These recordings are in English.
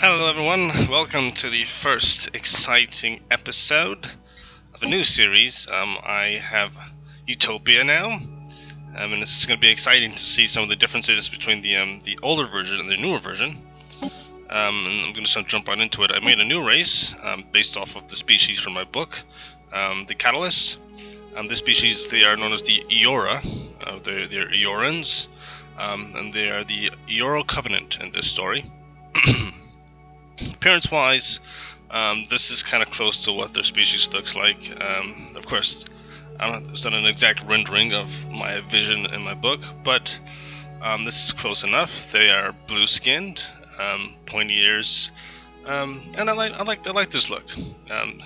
Hello everyone, welcome to the first exciting episode of a new series. I have Utopia now, and it's going to be exciting to see some of the differences between the older version and the newer version. And I'm going to jump right into it. I made a new race based off of the species from my book, the Catalysts. This species, they are known as the Iora. They're Iorans, and they are the Iora Covenant in this story. Appearance-wise, this is kind of close to what their species looks like. Of course, it's not an exact rendering of my vision in my book, but this is close enough. They are blue-skinned, pointy ears, and I like this look. I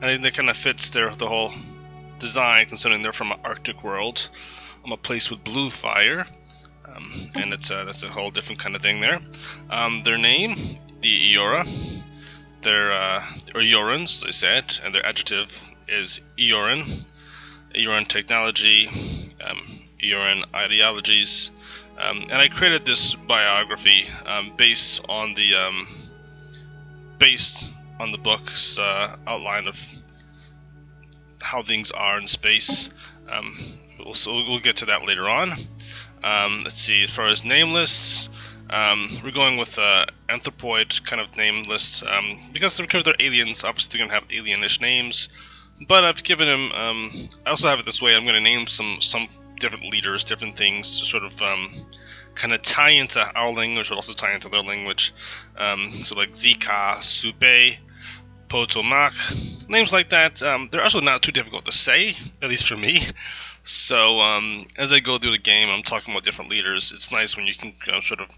think it kind of fits the whole design, considering they're from an Arctic world. I'm a place with blue fire, and that's a whole different kind of thing there. Their name, the Iora, they're Iorans, as I said, and their adjective is Ioran. Ioran technology, Ioran ideologies, and I created this biography based on the book's outline of how things are in space. We'll get to that later on. Let's see, as far as name lists, we're going with anthropoid kind of name list, because they're aliens. Obviously they're going to have alienish names, but I've given them, I also have it this way. I'm going to name some different leaders, different things to sort of kind of tie into our language, but also tie into their language. So like Zika, Supe, Potomac, names like that. They're also not too difficult to say, at least for me. So as I go through the game, I'm talking about different leaders. It's nice when you can sort of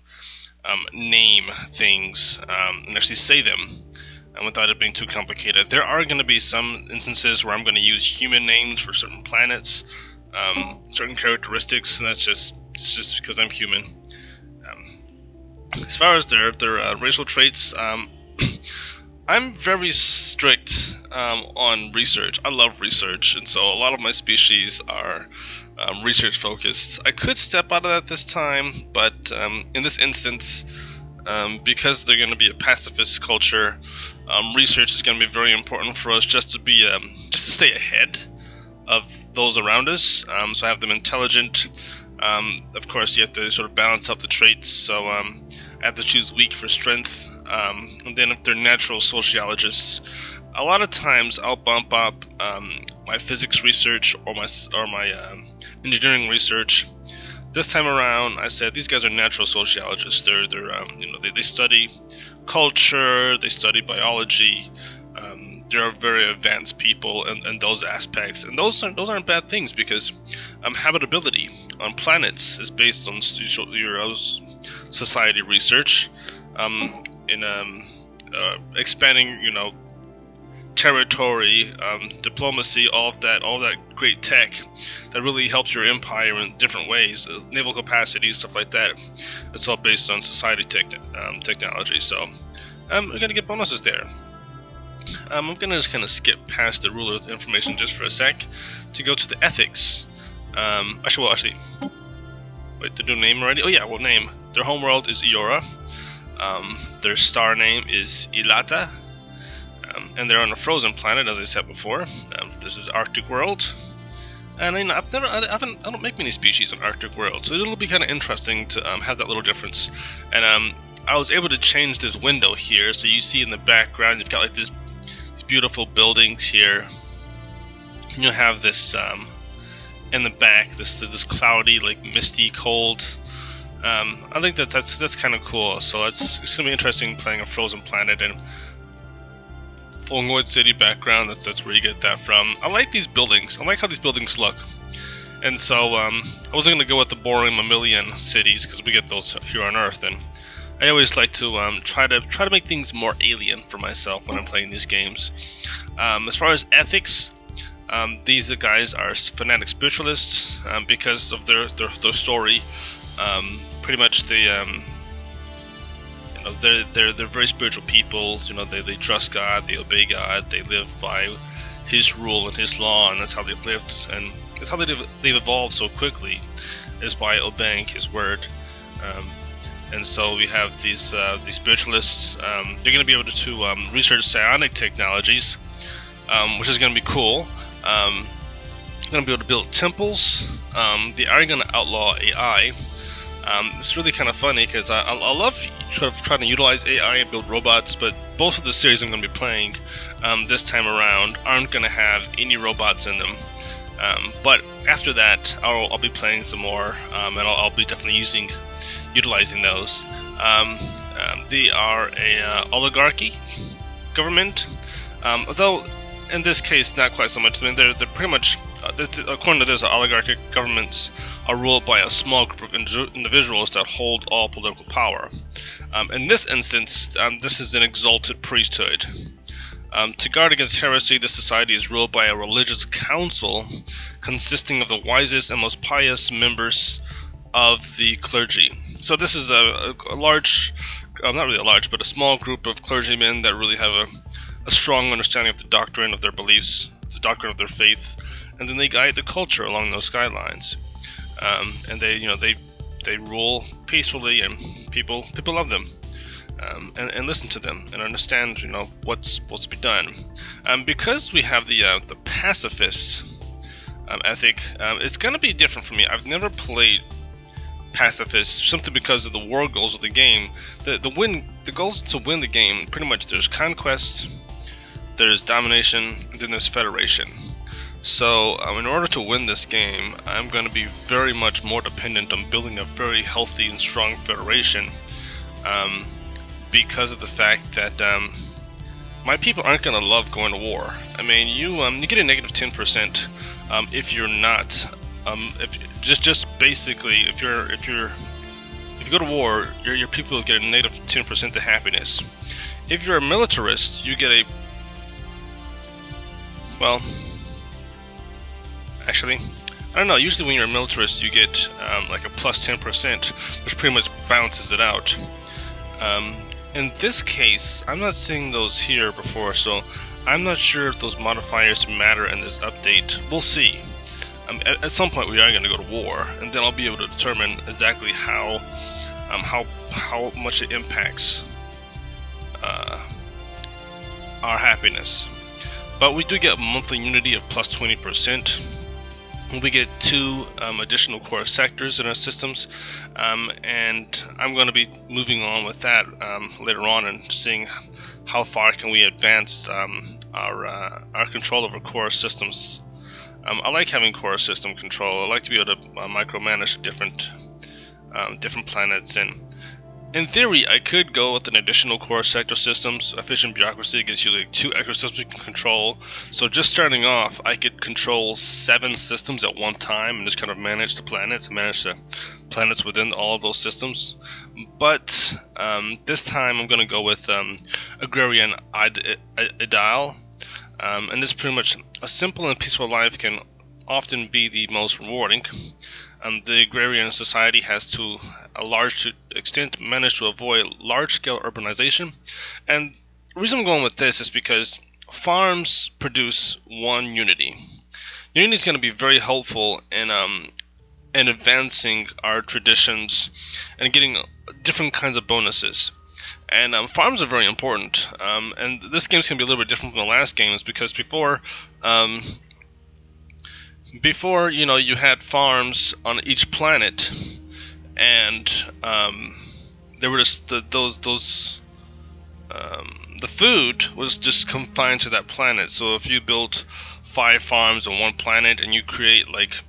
name things and actually say them without it being too complicated. There are going to be some instances where I'm going to use human names for certain planets, certain characteristics, and it's just because I'm human. As far as their racial traits, I'm very strict on research. I love research, and so a lot of my species are research focused. I could step out of that this time, but in this instance, because they're going to be a pacifist culture, research is going to be very important for us, just to stay ahead of those around us. So I have them intelligent. Of course, you have to sort of balance out the traits. So I have to choose weak for strength. And then if they're natural sociologists, a lot of times I'll bump up my physics research or my engineering research. This time around, I said these guys are natural sociologists. They study culture, they study biology. They're very advanced people in those aspects, and those aren't bad things, because habitability on planets is based on your society research. In expanding, territory, diplomacy, all of that great tech that really helps your empire in different ways, naval capacity, stuff like that. It's all based on society technology. So we're gonna get bonuses there. I'm gonna just kind of skip past the ruler information just for a sec to go to the ethics. Actually, wait, did I do name already? Oh yeah, well, name. Their homeworld is Iora. Their star name is Ilata, and they're on a frozen planet, as I said before. This is Arctic world, and I don't make many species on Arctic world, so it'll be kind of interesting to have that little difference. And I was able to change this window here, so you see in the background you've got like these beautiful buildings here, and you have this in the back, this cloudy, like misty, cold. I think that's kind of cool. So it's gonna be interesting playing a frozen planet and Fulgoid City background. That's where you get that from. I like these buildings. I like how these buildings look. And so I wasn't gonna go with the boring mammalian cities, because we get those here on Earth. And I always like to try to make things more alien for myself when I'm playing these games. As far as ethics, these guys are fanatic spiritualists because of their story. Pretty much they're very spiritual people. They trust God, they obey God, they live by His rule and His law, and that's how they've lived, and that's how they've evolved so quickly, is by obeying His word. And so we have these spiritualists. They're going to be able to research psionic technologies, which is going to be cool. Going to be able to build temples. They are going to outlaw AI. It's really kind of funny because I love sort of trying to utilize AI and build robots, but both of the series I'm going to be playing this time around aren't going to have any robots in them. But after that, I'll be playing some more, and I'll be definitely utilizing those. They are a oligarchy government, although in this case not quite so much. I mean, they're pretty much, according to this, oligarchic governments are ruled by a small group of individuals that hold all political power. In this instance, this is an exalted priesthood. To guard against heresy, this society is ruled by a religious council consisting of the wisest and most pious members of the clergy. So this is a large, not really a large, but a small group of clergymen that really have a strong understanding of the doctrine of their beliefs, the doctrine of their faith, and then they guide the culture along those guidelines. And they rule peacefully, and people love them. And listen to them and understand, what's supposed to be done. Because we have the pacifist ethic, it's going to be different for me. I've never played pacifist simply because of the war goals of the game. The goals to win the game, pretty much there's conquest, there's domination, and then there's federation. So in order to win this game, I'm going to be very much more dependent on building a very healthy and strong federation. Because of the fact that my people aren't going to love going to war. I mean, you get a negative 10% if you're not. If basically if you go to war, your people get a negative 10% to happiness. If you're a militarist, you get actually, I don't know. Usually, when you're a militarist, you get like a plus 10%, which pretty much balances it out. In this case, I'm not seeing those here before, so I'm not sure if those modifiers matter in this update. We'll see. At some point, we are going to go to war, and then I'll be able to determine exactly how much it impacts our happiness. But we do get monthly unity of plus 20%. We get 2 additional core sectors in our systems, and I'm going to be moving on with that later on and seeing how far can we advance our control over core systems. I like having core system control. I like to be able to micromanage different planets, and in theory, I could go with an additional core sector systems. Efficient bureaucracy gives you like 2 extra systems you can control. So just starting off, I could control 7 systems at one time and just kind of manage the planets, manage the planets within all of those systems. But this time I'm going to go with agrarian ideal. And this pretty much a simple and peaceful life can often be the most rewarding. The agrarian society has to a large extent managed to avoid large-scale urbanization, and the reason I'm going with this is because farms produce 1 unity. Unity is going to be very helpful in advancing our traditions and getting different kinds of bonuses. And farms are very important. And this game's going to be a little bit different from the last games because before you had farms on each planet, and there were just the food was just confined to that planet. So if you built 5 farms on one planet and you create let's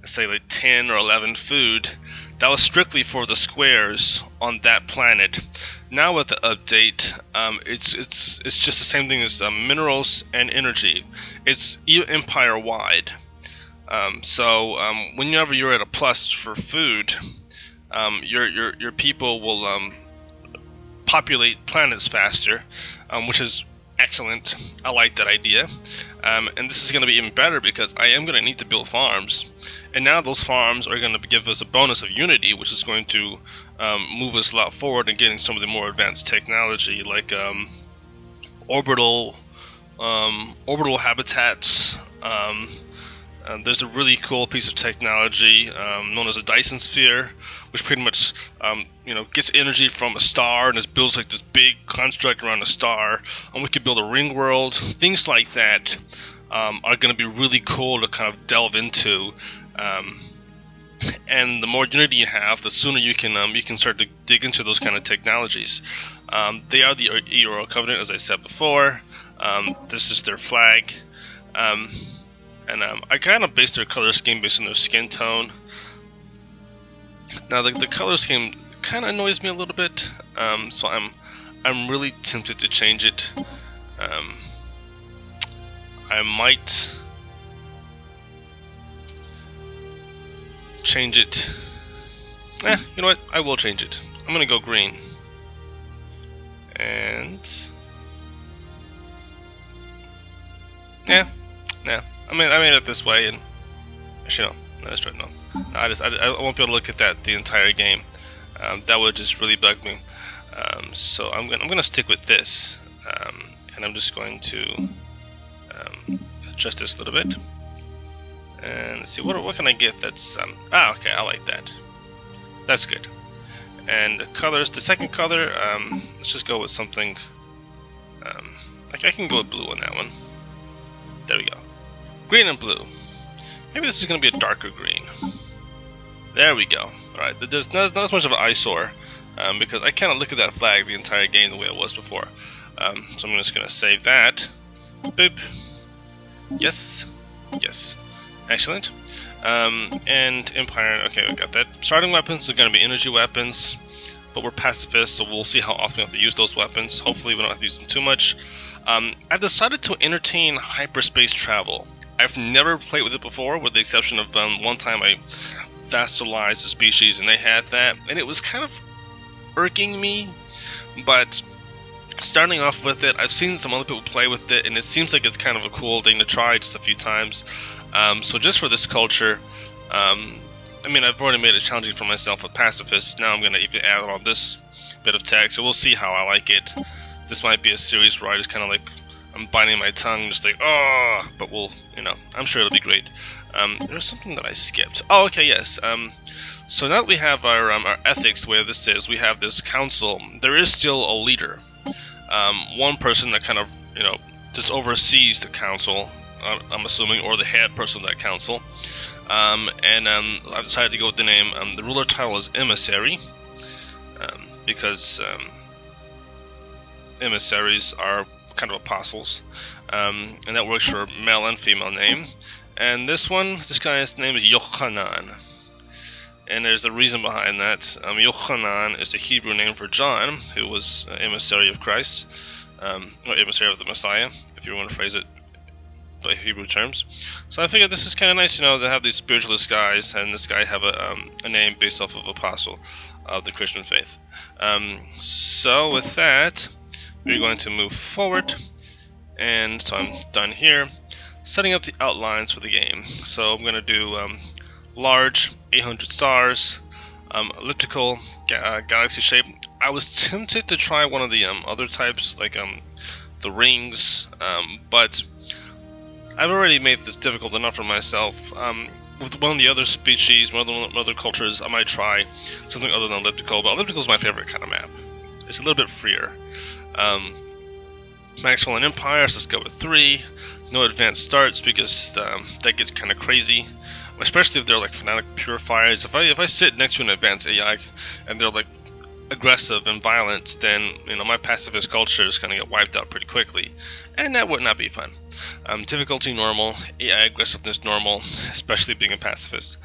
say 10 or 11 food, that was strictly for the squares on that planet. Now with the update, it's just the same thing as minerals and energy. It's empire wide. So whenever you're at a plus for food, your people will populate planets faster, which is excellent. I like that idea. And this is going to be even better because I am going to need to build farms. And now those farms are going to give us a bonus of unity, which is going to move us a lot forward in getting some of the more advanced technology, like orbital habitats, There's a really cool piece of technology known as a Dyson sphere, which pretty much gets energy from a star and it builds like this big construct around a star, and we could build a ring world. Things like that are going to be really cool to kind of delve into. And the more unity you have, the sooner you can start to dig into those kind of technologies. They are the Iora Covenant, as I said before. This is their flag. I kind of based their color scheme based on their skin tone. Now the color scheme kind of annoys me a little bit, so I'm really tempted to change it. I might change it. You know what? I will change it. I'm gonna go green. And I made it this way, and actually no, that's right. No, I won't be able to look at that the entire game. That would just really bug me. So I'm gonna stick with this, and I'm just going to adjust this a little bit. And let's see, what can I get that's okay, I like that. That's good. And the colors, the second color, let's just go with something like I can go with blue on that one. There we go. Green and blue. Maybe this is going to be a darker green. There we go. Alright, there's not as much of an eyesore, because I cannot look at that flag the entire game the way it was before. So I'm just going to save that. Boop. Yes. Yes. Excellent. And Empire, okay, we got that. Starting weapons are going to be energy weapons, but we're pacifists, so we'll see how often we have to use those weapons. Hopefully we don't have to use them too much. I've decided to entertain hyperspace travel. I've never played with it before, with the exception of one time I vassalized a species and they had that, and it was kind of irking me, but starting off with it, I've seen some other people play with it, and it seems like it's kind of a cool thing to try just a few times. So just for this culture, I mean, I've already made it challenging for myself with pacifists. Now I'm going to even add on this bit of text, so we'll see how I like it. This might be a series where I just kind of like, I'm biting my tongue, just like, oh, but we'll, I'm sure it'll be great. There's something that I skipped. Oh, okay, yes. So now that we have our ethics, the way this is, we have this council. There is still a leader. One person that kind of, just oversees the council, I'm assuming, or the head person of that council. I've decided to go with the name, the ruler title is Emissary, because emissaries are kind of apostles, and that works for male and female name. And this guy's name is Yochanan, and there's a reason behind that. Yochanan is the Hebrew name for John, who was emissary of Christ, or emissary of the Messiah, if you want to phrase it by Hebrew terms. So I figured this is kind of nice, to have these spiritualist guys, and this guy have a name based off of apostle of the Christian faith. So with that, we're going to move forward, and so I'm done here, setting up the outlines for the game. So I'm going to do large, 800 stars, elliptical, galaxy shape. I was tempted to try one of the other types, like the rings, but I've already made this difficult enough for myself. With one of the other species, one of the other cultures, I might try something other than elliptical, but elliptical is my favorite kind of map. It's a little bit freer. Maxwell and Empires, let's go with 3. No advanced starts, because that gets kind of crazy, especially if they're like fanatic purifiers. If I sit next to an advanced AI and they're like aggressive and violent, then my pacifist culture is going to get wiped out pretty quickly, and that would not be fun. Difficulty normal, AI aggressiveness normal, especially being a pacifist.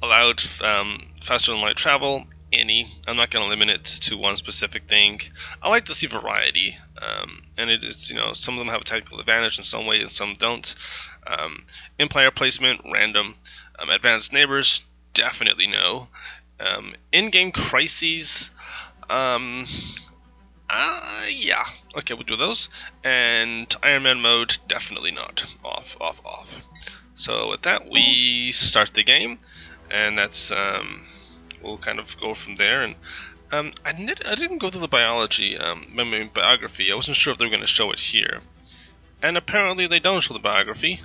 Allowed faster than light travel, any. I'm not going to limit it to one specific thing. I like to see variety, and it is, some of them have a technical advantage in some way and some don't. Empire placement, random. Advanced neighbors, definitely no. In-game crises, yeah, okay, we'll do those. And Iron Man mode, definitely not. Off, off, off. So with that, we start the game, and that's we'll kind of go from there. And I didn't go through the biology, biography. I wasn't sure if they were going to show it here, and apparently they don't show the biography.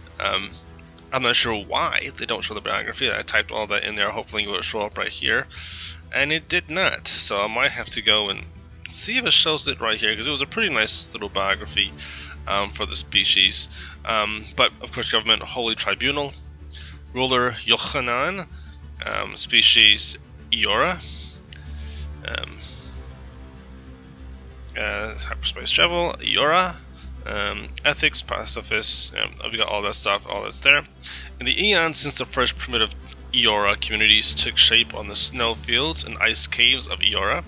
I'm not sure why they don't show the biography. I typed all that in there. Hopefully it will show up right here. And it did not. So I might have to go and see if it shows it right here, because it was a pretty nice little biography for the species. But, of course, government Holy Tribunal. Ruler Yochanan. Species Iora. Hyperspace travel, Iora. Ethics, pacifists, we got all that stuff, all that's there. In the eons since the first primitive Iora communities took shape on the snow fields and ice caves of Iora,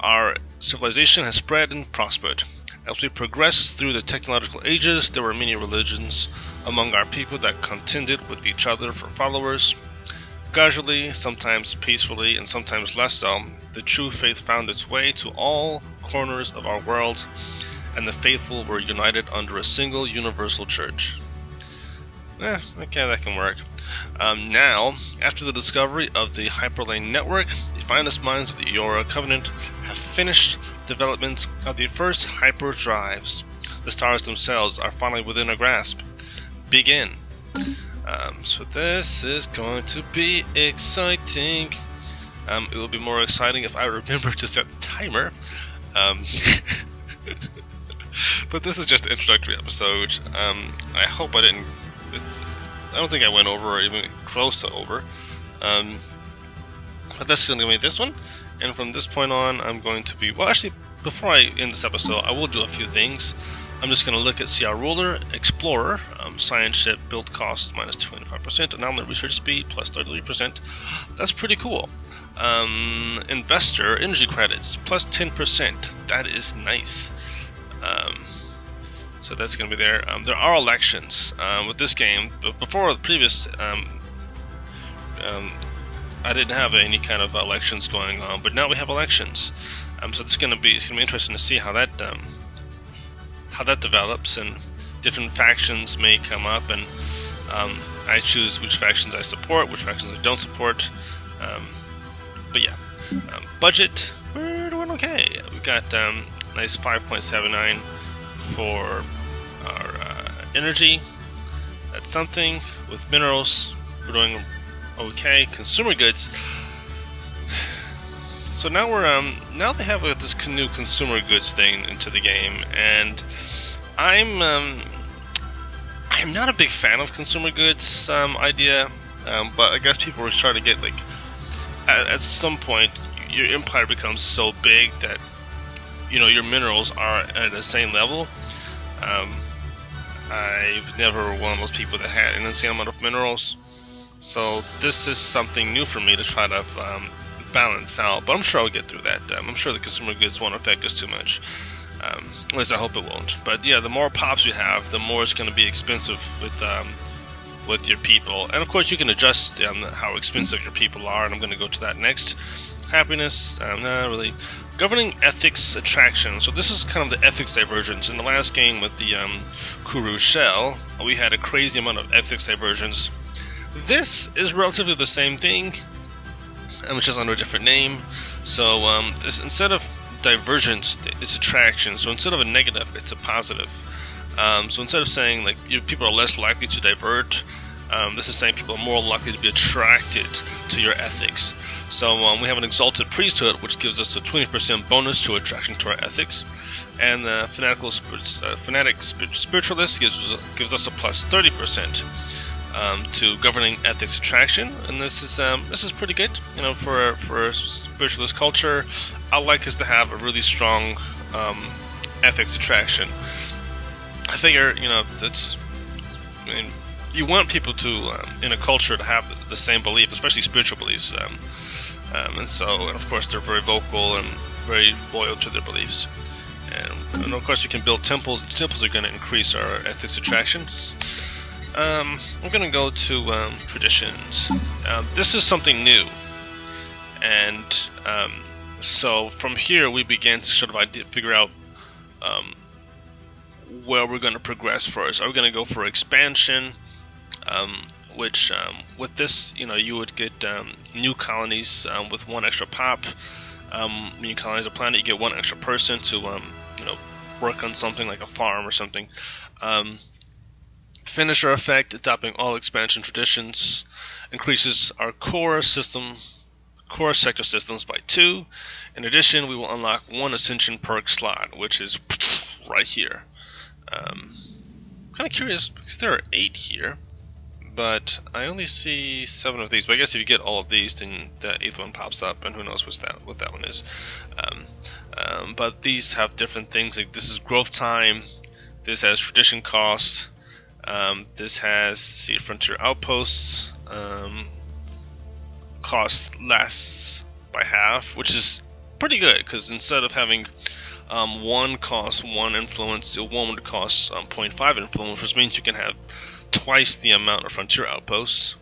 our civilization has spread and prospered. As we progressed through the technological ages, there were many religions among our people that contended with each other for followers. Gradually, sometimes peacefully, and sometimes less so, the true faith found its way to all corners of our world, and the faithful were united under a single universal church. Okay, that can work. Now, after the discovery of the hyperlane network, the finest minds of the Iora Covenant have finished development of the first hyperdrives. The stars themselves are finally within our grasp. Begin. So this is going to be exciting. It will be more exciting if I remember to set the timer. But this is just an introductory episode. I hope I didn't. I don't think I went over or even close to over. But this is going to be this one. And from this point on, I'm going to be. Well, actually, before I end this episode, I will do a few things. I'm just going to look at CR Ruler, Explorer, Science Ship, Build Cost minus 25%, Anomaly Research Speed plus 33%. That's pretty cool. Investor, Energy Credits plus 10%. That is nice. So that's going to be there. There are elections with this game. But before the previous, I didn't have any kind of elections going on, but now we have elections. So it's going to be interesting to see how that develops, and different factions may come up, and I choose which factions I support, which factions I don't support. But yeah, budget, we're doing okay. We got nice 5.79 for our energy. That's something. With minerals, we're doing okay. Consumer goods. So now now they have this new consumer goods thing into the game, and I'm not a big fan of consumer goods idea, but I guess people were starting to get like at some point your empire becomes so big that your minerals are at the same level. I've never one of those people that had an insane amount of minerals, so this is something new for me to try to balance out, but I'm sure I'll get through that. I'm sure the consumer goods won't affect us too much. At least I hope it won't. But yeah, the more pops you have, the more it's going to be expensive with your people. And of course, you can adjust how expensive your people are, and I'm going to go to that next. Happiness, not really. Governing ethics attraction. So this is kind of the ethics divergence. In the last game with the Kuru Shell, we had a crazy amount of ethics divergence. This is relatively the same thing, which is under a different name. So this, instead of divergence, it's attraction. So instead of a negative, it's a positive. So instead of saying like people are less likely to divert, this is saying people are more likely to be attracted to your ethics. So we have an exalted priesthood, which gives us a 20% bonus to attraction to our ethics, and the fanatic spiritualist gives us a plus 30%. To governing ethics attraction, and this is pretty good, for a spiritualist culture. I like us to have a really strong ethics attraction. I figure, you want people to in a culture to have the same belief, especially spiritual beliefs, and of course they're very vocal and very loyal to their beliefs, and of course you can build temples. Temples are going to increase our ethics attraction. I'm going to go to traditions. This is something new, and so from here we begin to sort of figure out where we're going to progress first. Are we going to go for expansion, which with this, you would get new colonies with one extra pop. When you colonize a planet, you get one extra person to work on something like a farm or something. Finisher effect, adopting all expansion traditions, increases our core sector systems by 2. In addition, we will unlock 1 Ascension perk slot, which is right here. Kind of curious because there are 8 here, but I only see 7 of these. But I guess if you get all of these, then the 8th one pops up, and who knows what that one is. But these have different things. Like this is growth time. This has tradition cost. This has frontier outposts. Cost lasts by half, which is pretty good because instead of having 1 cost 1 influence, 1 would cost 0.5 influence, which means you can have twice the amount of frontier outposts.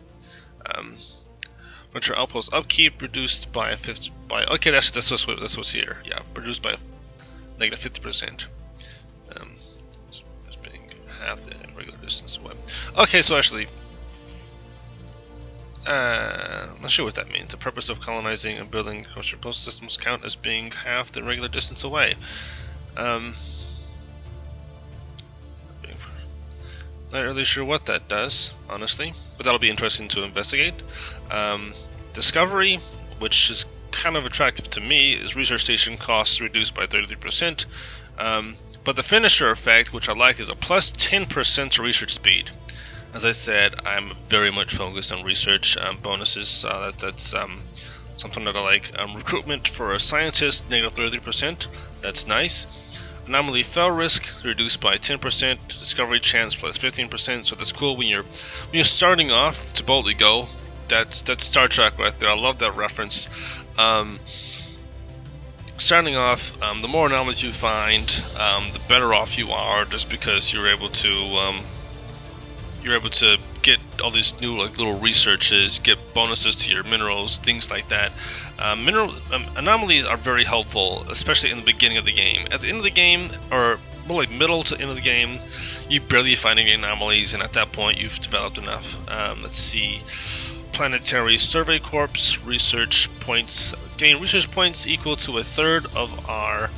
Frontier outpost upkeep reduced by a fifth. Okay, that's what's here. Yeah, reduced by negative 50%. That's being half the regular distance away. Okay, so actually, I'm not sure what that means. The purpose of colonizing and building coastal post systems count as being half the regular distance away. Not really sure what that does, honestly, but that'll be interesting to investigate. Discovery, which is kind of attractive to me, is research station costs reduced by 33%. But the finisher effect, which I like, is a plus 10% to research speed. As I said, I'm very much focused on research bonuses. That's something that I like. Recruitment for a scientist, negative 33%. That's nice. Anomaly fell risk reduced by 10%. Discovery chance plus 15%. So that's cool when you're starting off to boldly go. That's Star Trek right there. I love that reference. Starting off, the more anomalies you find, the better off you are, just because you're able to get all these new little researches, get bonuses to your minerals, things like that. Anomalies are very helpful, especially in the beginning of the game. At the end of the game, or more like middle to end of the game, you barely find any anomalies, and at that point you've developed enough. Let's see. Planetary Survey Corps research points. Gain research points equal to 1/3 of our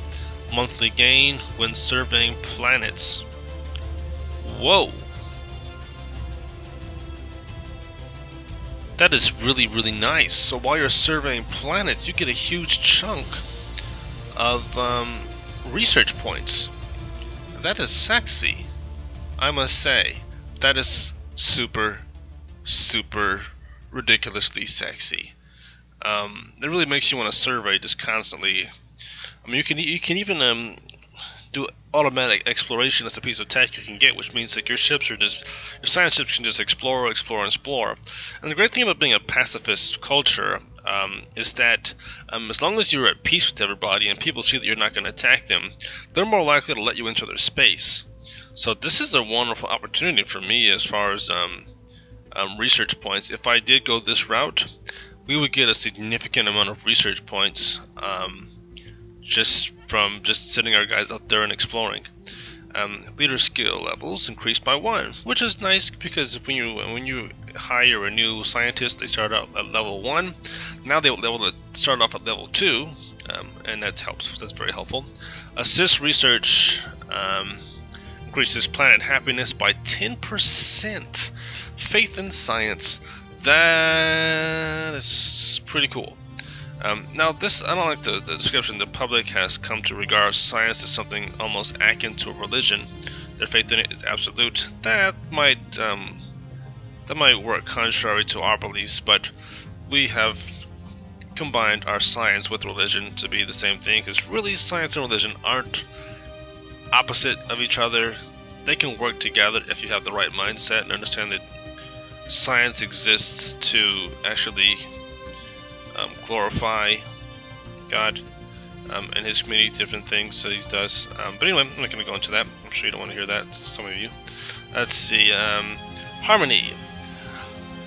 monthly gain when surveying planets. Whoa! That is really, really nice. So while you're surveying planets, you get a huge chunk of research points. That is sexy, I must say. That is super, super ridiculously sexy. It really makes you want to survey just constantly. I mean, you can even do automatic exploration as a piece of tech you can get, which means that your science ships can just explore. And the great thing about being a pacifist culture is that as long as you're at peace with everybody and people see that you're not going to attack them, they're more likely to let you into their space. So this is a wonderful opportunity for me as far as research points. If I did go this route, we would get a significant amount of research points just from sending our guys out there and exploring. Leader skill levels increased by 1, which is nice because when you hire a new scientist, they start out at level 1. Now they will start off at level 2, and that helps. That's very helpful. Assist research increases planet happiness by 10%. Faith in science. That is pretty cool. Now this, I don't like the description. The public has come to regard science as something almost akin to a religion. Their faith in it is absolute. That might work contrary to our beliefs, but we have combined our science with religion to be the same thing, because really science and religion aren't opposite of each other. They can work together if you have the right mindset and understand that science exists to actually glorify God and His community, different things that He does. But anyway, I'm not going to go into that. I'm sure you don't want to hear that, some of you. Let's see. Harmony.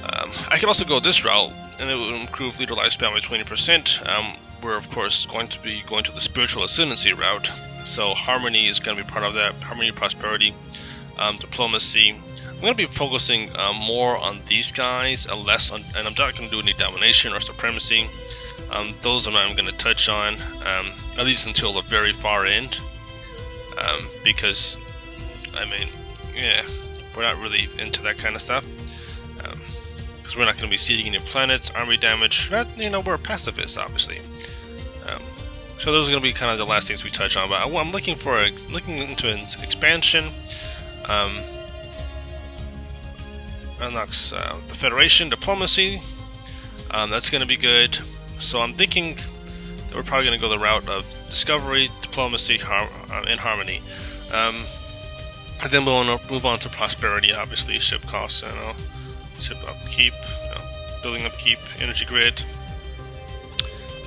I can also go this route, and it will improve leader lifespan by 20%. We're of course going to be going to the spiritual ascendancy route, so harmony is going to be part of that. Harmony, prosperity, diplomacy. I'm going to be focusing more on these guys and less on, and I'm not going to do any domination or supremacy. Those I'm not going to touch on, at least until the very far end, because, I mean, yeah, We're not really into that kind of stuff. Because we're not going to be seeding any planets, army damage. We're pacifists, obviously. So those are going to be kind of the last things we touch on. But I'm looking into an expansion. Unlocks the Federation, diplomacy. That's going to be good. So I'm thinking that we're probably going to go the route of discovery, diplomacy, and harmony. And then we'll move on to prosperity, obviously, ship costs, ship upkeep, building upkeep, energy grid.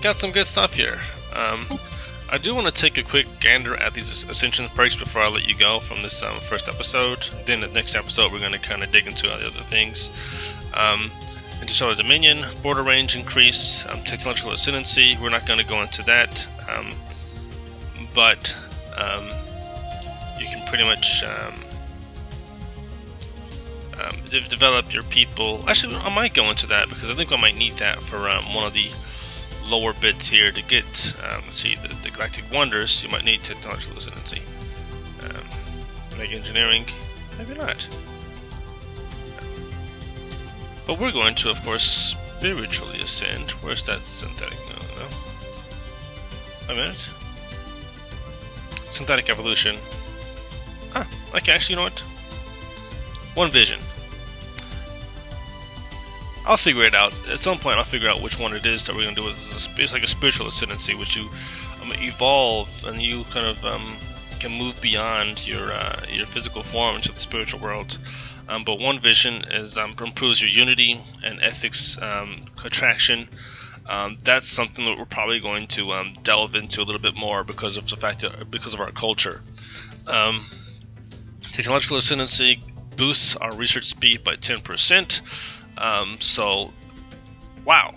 Got some good stuff here. I do want to take a quick gander at these Ascension perks before I let you go from this first episode. Then the next episode we're going to kind of dig into the other things. Interstellar Dominion, border range increase, technological ascendancy. We're not going to go into that, but you can pretty much develop your people. Actually, I might go into that because I think I might need that for one of the lower bits here to get, let's see, the galactic wonders. You might need technological ascendancy. Mega engineering, maybe not. But we're going to, of course, spiritually ascend. Where's that synthetic? No. A minute. Synthetic evolution. Okay, actually, you know what? One vision. I'll figure it out. At some point, I'll figure out which one it is that we're going to do. It's like a spiritual ascendancy, which you evolve and you kind of can move beyond your physical form into the spiritual world. But one vision is improves your unity and ethics attraction. That's something that we're probably going to delve into a little bit more because of the fact that because of our culture. Technological ascendancy boosts our research speed by 10%. So, wow,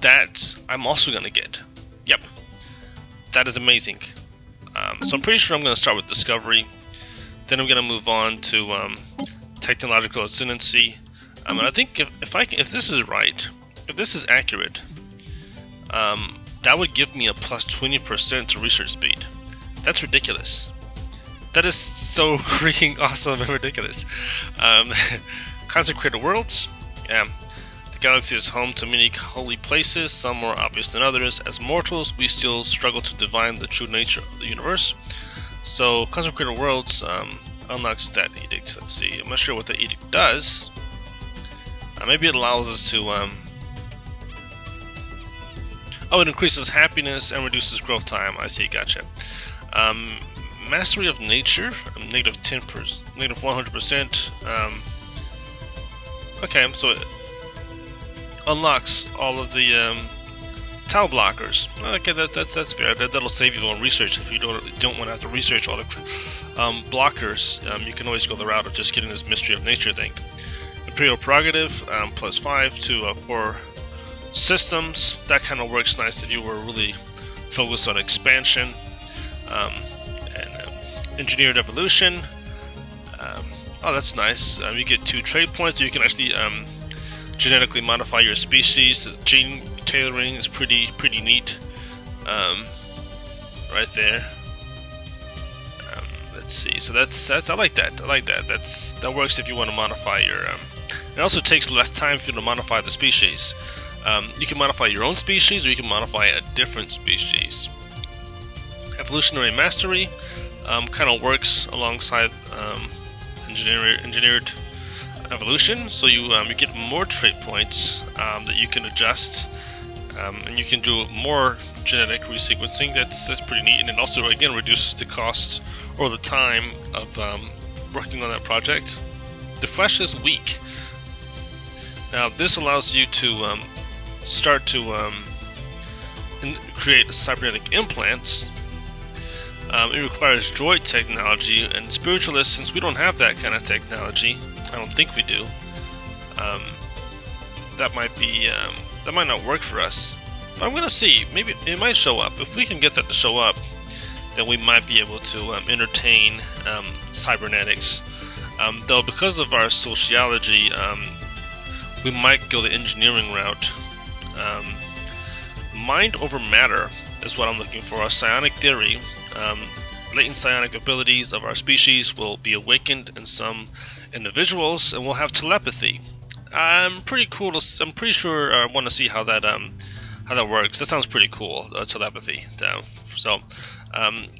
that I'm also going to get. Yep, that is amazing. So I'm pretty sure I'm going to start with discovery. Then I'm going to move on to technological ascendancy. And I think if this is right, if this is accurate, that would give me a plus 20% to research speed. That's ridiculous. That is so freaking awesome and ridiculous. Consecrated worlds. The galaxy is home to many holy places, some more obvious than others. As mortals, we still struggle to divine the true nature of the universe. So, consecrated worlds unlocks that edict. Let's see. I'm not sure what the edict does. Maybe it allows us to. It increases happiness and reduces growth time. I see. Gotcha. Mastery of nature. Negative 10%. Negative 100%. Okay, so it unlocks all of the tau blockers. Okay, that's fair. That'll save you on research if you don't want to have to research all the blockers. You can always go the route of just getting this mystery of nature thing. Imperial prerogative, plus 5 to core systems. That kind of works nice if you were really focused on expansion. Engineered evolution. Oh, that's nice. You get 2 trade points. You can actually genetically modify your species. Gene tailoring is pretty neat. Right there. Let's see. So that's I like that. I like that. That works if you want to modify your. It also takes less time for you to modify the species. You can modify your own species, or you can modify a different species. Evolutionary mastery kind of works alongside. Engineered evolution, so you get more trait points that you can adjust, and you can do more genetic resequencing. That's pretty neat, and it also again reduces the cost or the time of working on that project. The flesh is weak. Now this allows you to start to create cybernetic implants. It requires droid technology, and spiritualists, since we don't have that kind of technology, I don't think we do. That might not work for us. But I'm gonna see. Maybe it might show up. If we can get that to show up, then we might be able to entertain cybernetics. Though because of our sociology, we might go the engineering route. Mind over matter is what I'm looking for. A psionic theory. latent psionic abilities of our species will be awakened in some individuals, and we'll have telepathy. I'm pretty sure I want to see how that works. That sounds pretty cool. Telepathy.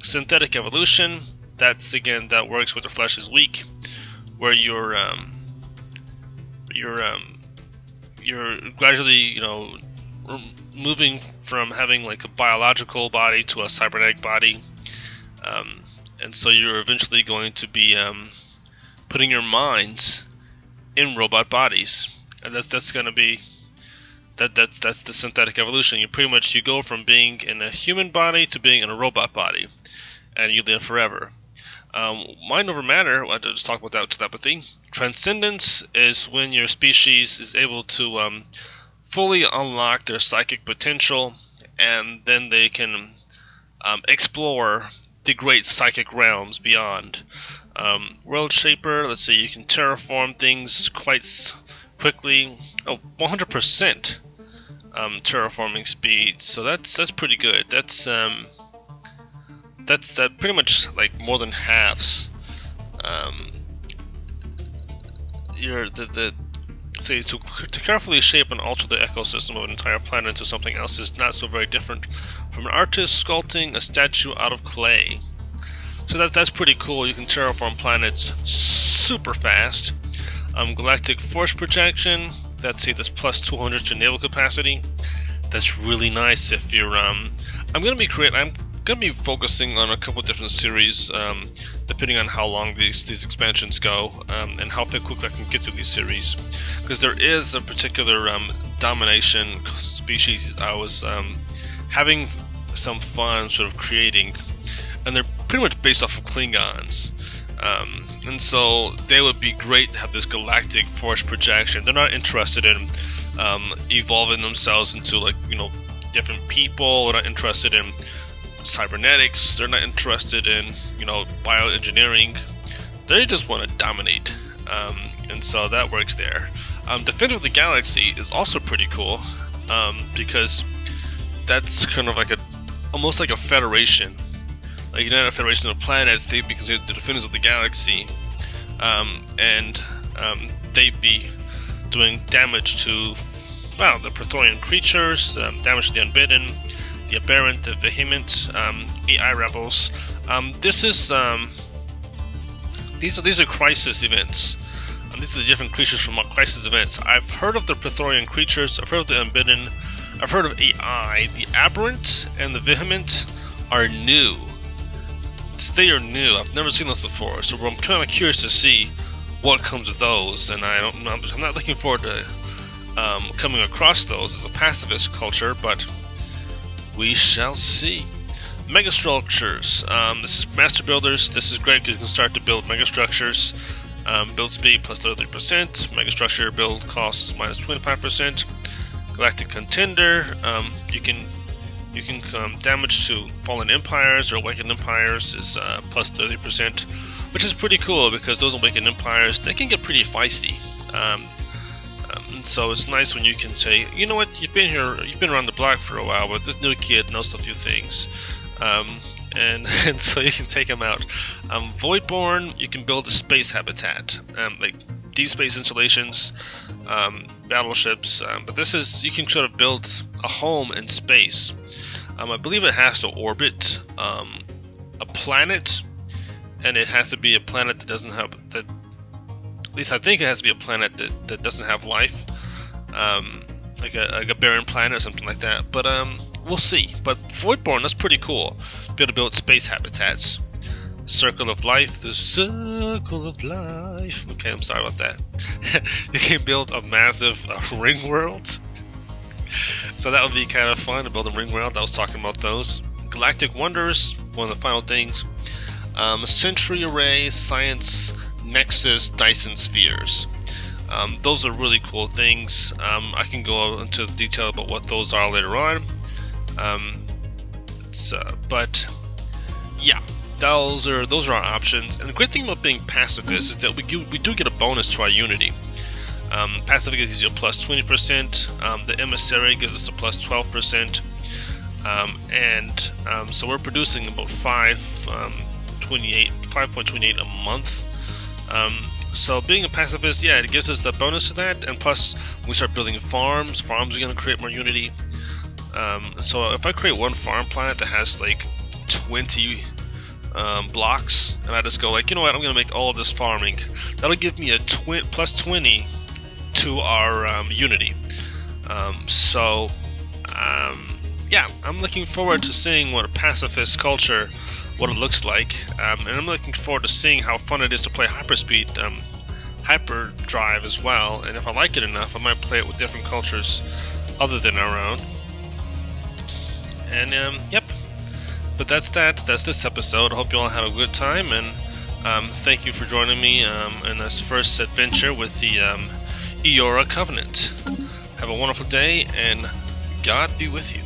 Synthetic evolution. That works where the flesh is weak, where you're gradually, moving from having like a biological body to a cybernetic body, and so you're eventually going to be putting your minds in robot bodies, and that's going to be that's the synthetic evolution. You go from being in a human body to being in a robot body, and you live forever. Mind over matter, I'll just talk about that telepathy. Transcendence is when your species is able to fully unlock their psychic potential, and then they can explore the great psychic realms beyond. World Shaper, let's see, you can terraform things quite quickly. 100% terraforming speed, so that's pretty good. That's pretty much like more than halves to carefully shape and alter the ecosystem of an entire planet into something else is not so very different from an artist sculpting a statue out of clay. So that's pretty cool. You can terraform planets super fast. Galactic force projection, that's this plus 200 to naval capacity. That's really nice if you're I'm gonna be focusing on a couple different series, depending on how long these expansions go, and how quickly I can get through these series. Because there is a particular domination species I was having some fun sort of creating, and they're pretty much based off of Klingons. And so they would be great to have this galactic force projection. They're not interested in evolving themselves into different people. They're not interested in cybernetics. They're not interested in bioengineering. They just want to dominate, and so that works there. Defender of the Galaxy is also pretty cool, because that's kind of like almost like a federation, like United Federation of Planets. Because they're the Defenders of the Galaxy, and they'd be doing damage to the Praetorian creatures, damage to the Unbidden, the Aberrant, the Vehement, AI rebels. These are crisis events. These are the different creatures from crisis events. I've heard of the Praetorian creatures. I've heard of the Unbidden. I've heard of AI. The Aberrant and the Vehement are new. They are new. I've never seen those before, so I'm kind of curious to see what comes of those. And I'm not looking forward to coming across those as a pacifist culture, but we shall see. Megastructures. This is Master Builders. This is great because you can start to build megastructures. Build speed plus 33%. Megastructure build costs minus 25%. Galactic Contender. You can damage to fallen empires or awakened empires is plus 30%, which is pretty cool because those awakened empires, they can get pretty feisty. So it's nice when you can say, you know what, you've been around the block for a while, but this new kid knows a few things, and so you can take him out. Voidborn, you can build a space habitat, like deep space installations, battleships, but you can sort of build a home in space. I believe it has to orbit a planet, and it has to be a planet that doesn't have that. At least I think it has to be a planet that doesn't have life, like a barren planet or something like that. But we'll see. But Voidborn, that's pretty cool. Be able to build space habitats. Circle of Life, the Circle of Life. Okay, I'm sorry about that. You can build a massive ring world. So that would be kind of fun to build a ring world. I was talking about those. Galactic Wonders, one of the final things. Century Array, Science Nexus, Dyson Spheres. Those are really cool things. I can go into detail about what those are later on. But yeah, those are our options. And the great thing about being pacifist is that we do get a bonus to our unity. Pacific gives you a plus 20%. The Emissary gives us a plus 12%. So we're producing about 5 5.28 a month. So being a pacifist, yeah, it gives us the bonus to that, and plus we start building farms. Farms are going to create more unity. So if I create one farm planet that has like 20 blocks, and I just go like, you know what, I'm going to make all of this farming, that'll give me a plus 20 to our unity. Yeah, I'm looking forward to seeing what a pacifist culture, what it looks like, and I'm looking forward to seeing how fun it is to play hyperspeed, hyperdrive as well, and if I like it enough, I might play it with different cultures other than our own. And yep, but that's this episode. I hope you all had a good time, and thank you for joining me in this first adventure with the Iora Covenant. Have a wonderful day, and God be with you.